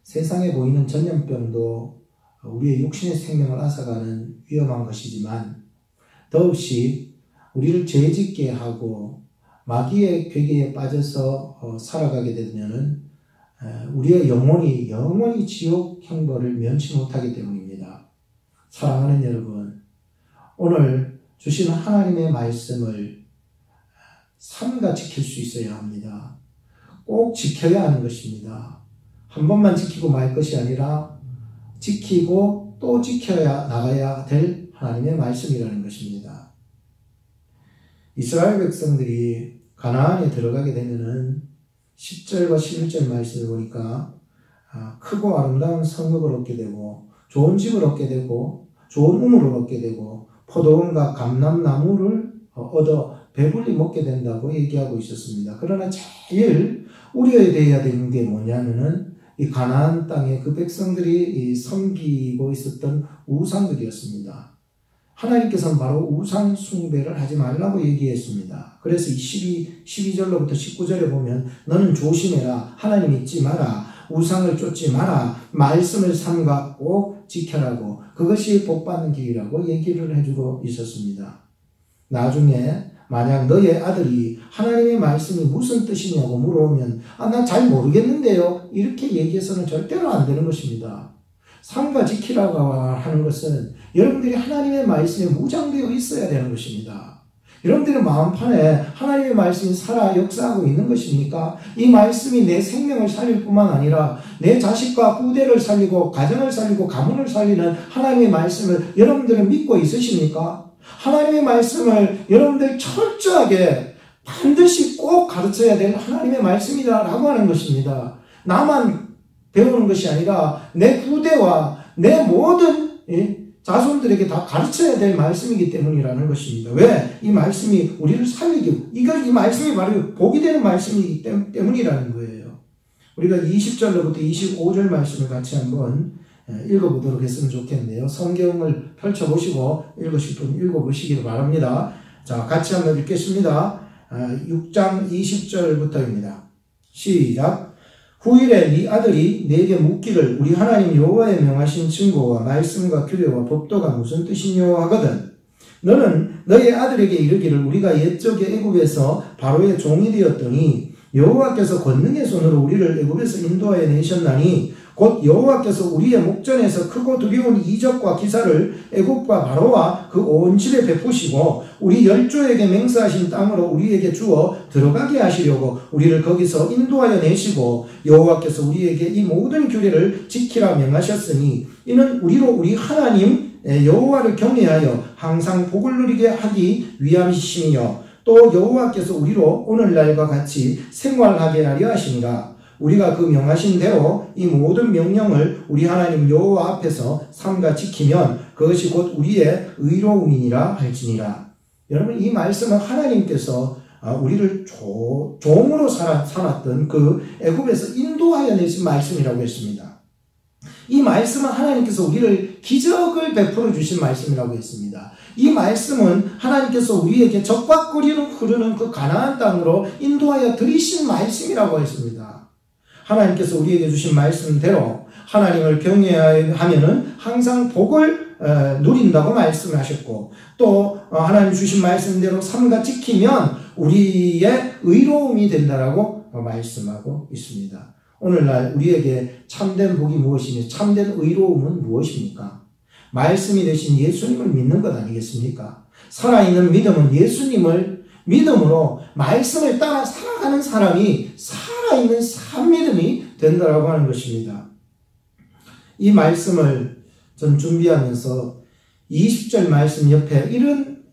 세상에 보이는 전염병도 우리의 육신의 생명을 앗아가는 위험한 것이지만 더없이 우리를 죄짓게 하고 마귀의 괴계에 빠져서 살아가게 되면은 우리의 영원히 지옥 형벌을 면치 못하기 때문입니다. 사랑하는 여러분, 오늘 주신 하나님의 말씀을 삼가 지킬 수 있어야 합니다. 꼭 지켜야 하는 것입니다. 한 번만 지키고 말 것이 아니라 지키고 또 지켜야 나가야 될 하나님의 말씀이라는 것입니다. 이스라엘 백성들이 가나안에 들어가게 되면은 10절과 11절 말씀을 보니까 크고 아름다운 성읍을 얻게 되고 좋은 집을 얻게 되고 좋은 우물을 얻게 되고 포도원과 감람나무를 얻어 배불리 먹게 된다고 얘기하고 있었습니다. 그러나 제일 우려해야 되는 게 뭐냐면은 이 가나안 땅에 그 백성들이 섬기고 있었던 우상들이었습니다. 하나님께서는 바로 우상 숭배를 하지 말라고 얘기했습니다. 그래서 이 12절로부터 19절에 보면 너는 조심해라. 하나님 잊지 마라. 우상을 쫓지 마라. 말씀을 삼가 꼭 지켜라고. 그것이 복받는 길이라고 얘기를 해주고 있었습니다. 나중에 만약 너의 아들이 하나님의 말씀이 무슨 뜻이냐고 물어오면 나 잘 모르겠는데요. 이렇게 얘기해서는 절대로 안 되는 것입니다. 삼가 지키라고 하는 것은 여러분들이 하나님의 말씀에 무장되어 있어야 되는 것입니다. 여러분들의 마음판에 하나님의 말씀이 살아 역사하고 있는 것입니까? 이 말씀이 내 생명을 살릴 뿐만 아니라 내 자식과 후대를 살리고 가정을 살리고 가문을 살리는 하나님의 말씀을 여러분들은 믿고 있으십니까? 하나님의 말씀을 여러분들 철저하게 반드시 꼭 가르쳐야 될 하나님의 말씀이다라고 하는 것입니다. 나만 배우는 것이 아니라 내 후대와 내 모든 자손들에게 다 가르쳐야 될 말씀이기 때문이라는 것입니다. 왜? 이 말씀이 우리를 살리기, 이 말씀이 바로 복이 되는 말씀이기 때문이라는 거예요. 우리가 20절로부터 25절 말씀을 같이 한번 읽어보도록 했으면 좋겠네요. 성경을 펼쳐보시고 읽으실 분 읽어보시기를 바랍니다. 자, 같이 한번 읽겠습니다. 6장 20절부터입니다. 시작. 후일에 네 아들이 네게 묻기를 우리 하나님 여호와의 명하신 증거와 말씀과 규례와 법도가 무슨 뜻이뇨 하거든. 너는 너의 아들에게 이르기를 우리가 옛적에 애굽에서 바로의 종이 되었더니 여호와께서 권능의 손으로 우리를 애굽에서 인도하여 내셨나니 곧 여호와께서 우리의 목전에서 크고 두려운 이적과 기사를 애굽과 바로와 그 온 집에 베푸시고 우리 열조에게 맹세하신 땅으로 우리에게 주어 들어가게 하시려고 우리를 거기서 인도하여 내시고 여호와께서 우리에게 이 모든 규례를 지키라 명하셨으니 이는 우리로 우리 하나님 여호와를 경외하여 항상 복을 누리게 하기 위함이시며 또 여호와께서 우리로 오늘날과 같이 생활하게 하려 하시니라. 우리가 그 명하신 대로 이 모든 명령을 우리 하나님 여호와 앞에서 삼가 지키면 그것이 곧 우리의 의로움이니라 할지니라. 여러분, 이 말씀은 하나님께서 우리를 종으로 살았던 그 애굽에서 인도하여 내신 말씀이라고 했습니다. 이 말씀은 하나님께서 우리를 기적을 베풀어 주신 말씀이라고 했습니다. 이 말씀은 하나님께서 우리에게 적과 꿀이 흐르는 그 가나안 땅으로 인도하여 들이신 말씀이라고 했습니다. 하나님께서 우리에게 주신 말씀대로 하나님을 경외하면은 항상 복을 누린다고 말씀하셨고 또 하나님 주신 말씀대로 삼가 지키면 우리의 의로움이 된다라고 말씀하고 있습니다. 오늘날 우리에게 참된 복이 무엇이며 참된 의로움은 무엇입니까? 말씀이 되신 예수님을 믿는 것 아니겠습니까? 살아있는 믿음은 예수님을 믿음으로 말씀을 따라 살아가는 사람이 살아있는 산 믿음이 된다라고 하는 것입니다. 이 말씀을 전 준비하면서 20절 말씀 옆에 이런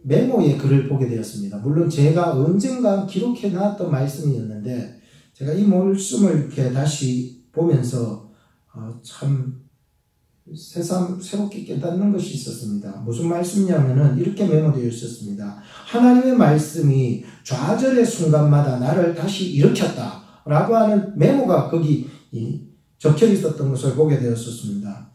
메모의 글을 보게 되었습니다. 물론 제가 언젠가 기록해 놨던 말씀이었는데 제가 이 말씀을 이렇게 다시 보면서 참 새롭게 깨닫는 것이 있었습니다. 무슨 말씀이냐면은 이렇게 메모되어 있었습니다. 하나님의 말씀이 좌절의 순간마다 나를 다시 일으켰다 라고 하는 메모가 거기 적혀 있었던 것을 보게 되었었습니다.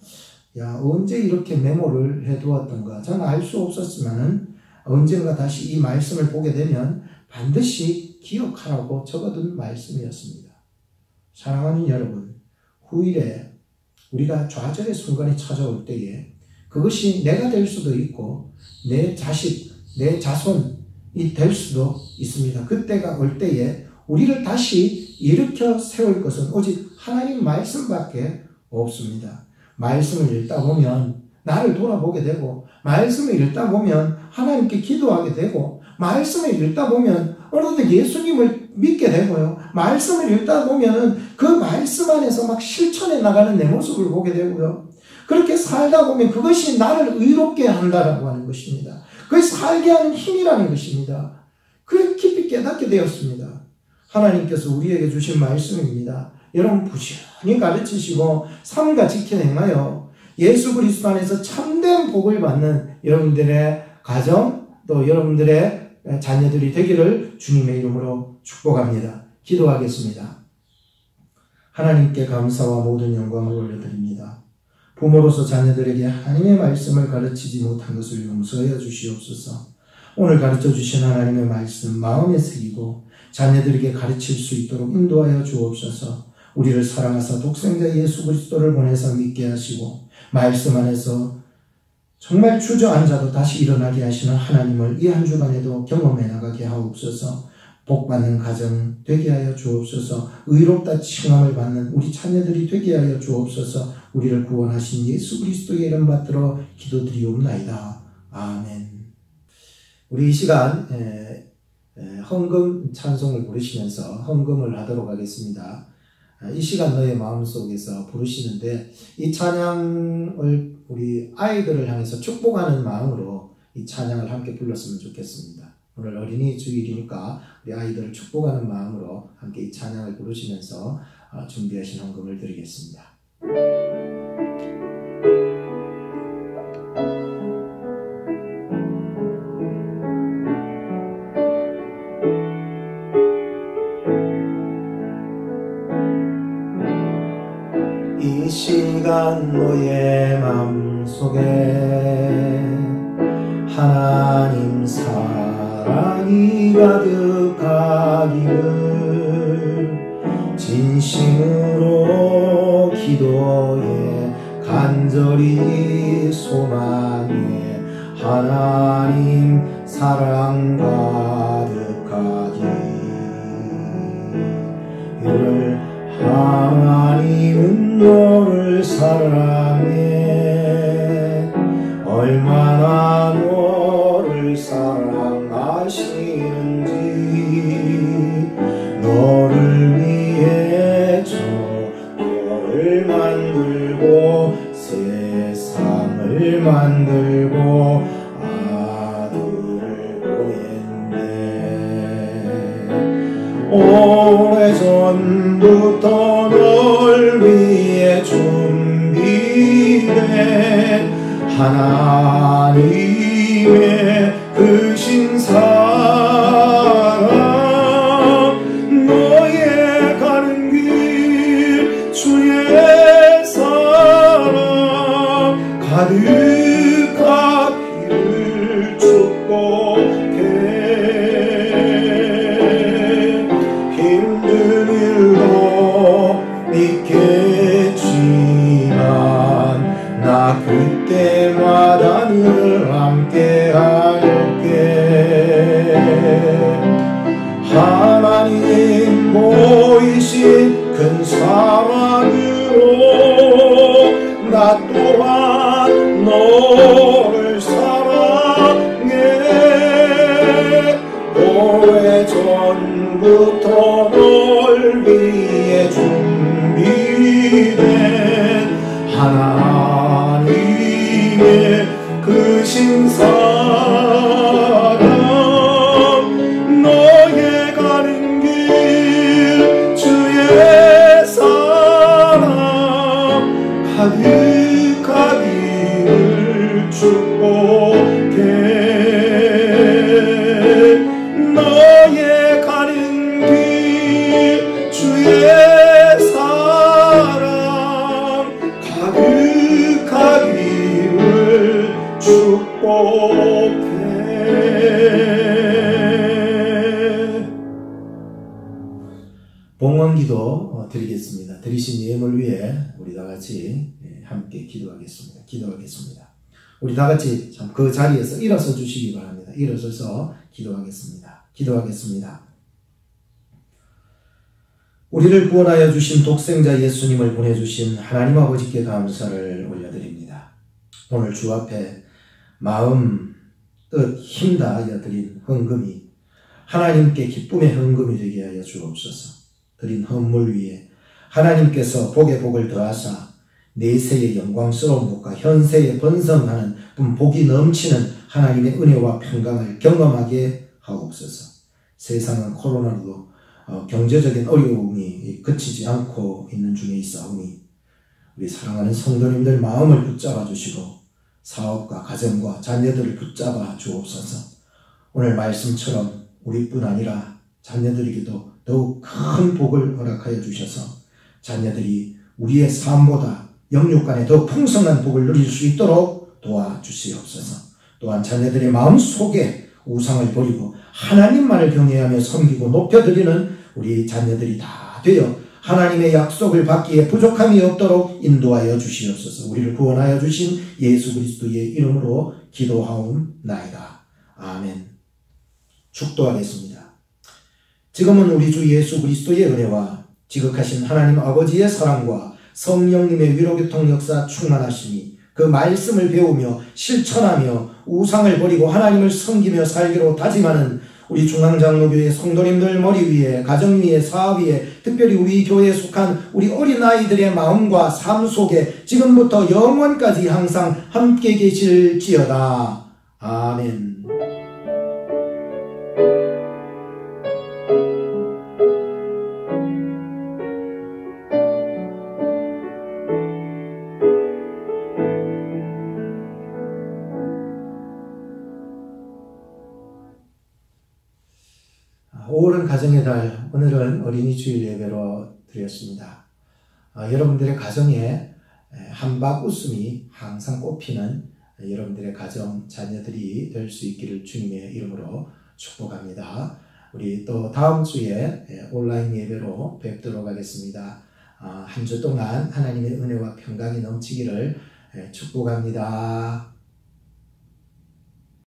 언제 이렇게 메모를 해두었던가 저는 알 수 없었지만은 언젠가 다시 이 말씀을 보게 되면 반드시 기억하라고 적어둔 말씀이었습니다. 사랑하는 여러분, 후일에 우리가 좌절의 순간이 찾아올 때에 그것이 내가 될 수도 있고 내 자식, 내 자손이 될 수도 있습니다. 그때가 올 때에 우리를 다시 일으켜 세울 것은 오직 하나님 말씀밖에 없습니다. 말씀을 읽다 보면 나를 돌아보게 되고 말씀을 읽다 보면 하나님께 기도하게 되고 말씀을 읽다 보면 어느덧 예수님을 믿게 되고요. 말씀을 읽다 보면은 그 말씀 안에서 막 실천해 나가는 내 모습을 보게 되고요. 그렇게 살다 보면 그것이 나를 의롭게 한다라고 하는 것입니다. 그것이 살게 하는 힘이라는 것입니다. 그걸 깊이 깨닫게 되었습니다. 하나님께서 우리에게 주신 말씀입니다. 여러분 부지런히 가르치시고 삼가 지켜 행하여 예수 그리스도 안에서 참된 복을 받는 여러분들의 가정 또 여러분들의 자녀들이 되기를 주님의 이름으로 축복합니다. 기도하겠습니다. 하나님께 감사와 모든 영광을 올려드립니다. 부모로서 자녀들에게 하나님의 말씀을 가르치지 못한 것을 용서하여 주시옵소서. 오늘 가르쳐 주신 하나님의 말씀 마음에 새기고 자녀들에게 가르칠 수 있도록 인도하여 주옵소서. 우리를 사랑하사 독생자 예수 그리스도를 보내서 믿게 하시고 말씀 안에서 정말 주저앉아도 다시 일어나게 하시는 하나님을 이 한 주간에도 경험해 나가게 하옵소서. 복받는 가정 되게 하여 주옵소서. 의롭다 칭함을 받는 우리 자녀들이 되게 하여 주옵소서. 우리를 구원하신 예수 그리스도의 이름 받들어 기도드리옵나이다. 아멘. 우리 이 시간 헌금 찬송을 부르시면서 헌금을 하도록 하겠습니다. 이 시간 너의 마음속에서 부르시는데 이 찬양을 우리 아이들을 향해서 축복하는 마음으로 이 찬양을 함께 불렀으면 좋겠습니다. 오늘 어린이 주일이니까 우리 아이들을 축복하는 마음으로 함께 이 찬양을 부르시면서 준비하신 헌금을 드리겠습니다. 이 시간 너의 마음속에 하나님 사랑이 가득하기를 진심으로 기도해 간절히 소망해 하나님 사랑 가득하기를 하나님은 너를 사랑해 얼마나 너를 사랑하시는지 너를 위해 저를 만들고 세상을 만들고 아들을 보냈네. 오래전부터 널 위해 준비된 하나님의 크신 사랑 너의 가는 길 주의 사랑 가득하기를 축복해. 힘든 일도 있겠지만 나 그때마다 늘 함께 할게. 하나님 보이신 큰 사랑으로 나 또한 너를 사랑해. 오래전부터 널 위해 준비된 하나님의 크신 사랑 너의 가는 길 주의 사랑 가득하기를 축복해. 너의 가는 길 주의 사랑 가득하기를 축복해. 봉헌기도 드리겠습니다. 드리신 예물 위에 우리 다 같이 함께 기도하겠습니다. 우리 다 같이 참 그 자리에서 일어서 주시기 바랍니다. 일어서서 기도하겠습니다. 우리를 구원하여 주신 독생자 예수님을 보내주신 하나님 아버지께 감사를 올려드립니다. 오늘 주 앞에 마음, 뜻, 힘 다하여 드린 헌금이 하나님께 기쁨의 헌금이 되게 하여 주옵소서. 드린 헌물 위에 하나님께서 복에 복을 더하사 내세의 영광스러운 복과 현세에 번성하는 복이 넘치는 하나님의 은혜와 평강을 경험하게 하옵소서. 세상은 코로나로 경제적인 어려움이 그치지 않고 있는 중에 있사오니 우리 사랑하는 성도님들 마음을 붙잡아 주시고 사업과 가정과 자녀들을 붙잡아 주옵소서. 오늘 말씀처럼 우리뿐 아니라 자녀들에게도 더욱 큰 복을 허락하여 주셔서 자녀들이 우리의 삶보다 영육간에 더 풍성한 복을 누릴 수 있도록 도와주시옵소서. 또한 자녀들의 마음속에 우상을 버리고 하나님만을 경외하며 섬기고 높여드리는 우리 자녀들이 다 되어 하나님의 약속을 받기에 부족함이 없도록 인도하여 주시옵소서. 우리를 구원하여 주신 예수 그리스도의 이름으로 기도하옵나이다. 아멘. 축도하겠습니다. 지금은 우리 주 예수 그리스도의 은혜와 지극하신 하나님 아버지의 사랑과 성령님의 위로교통 역사 충만하시니 그 말씀을 배우며 실천하며 우상을 버리고 하나님을 섬기며 살기로 다짐하는 우리 중앙장로교회 성도님들 머리 위에, 가정 위에, 사업 위에, 특별히 우리 교회에 속한 우리 어린아이들의 마음과 삶 속에 지금부터 영원까지 항상 함께 계실지어다. 아멘. 올은 가정의 달, 오늘은 어린이 주일 예배로 드렸습니다. 여러분들의 가정에 한박 웃음이 항상 꽃피는 여러분들의 가정, 자녀들이 될 수 있기를 주님의 이름으로 축복합니다. 우리 또 다음 주에 온라인 예배로 뵙도록 하겠습니다. 한 주 동안 하나님의 은혜와 평강이 넘치기를 축복합니다.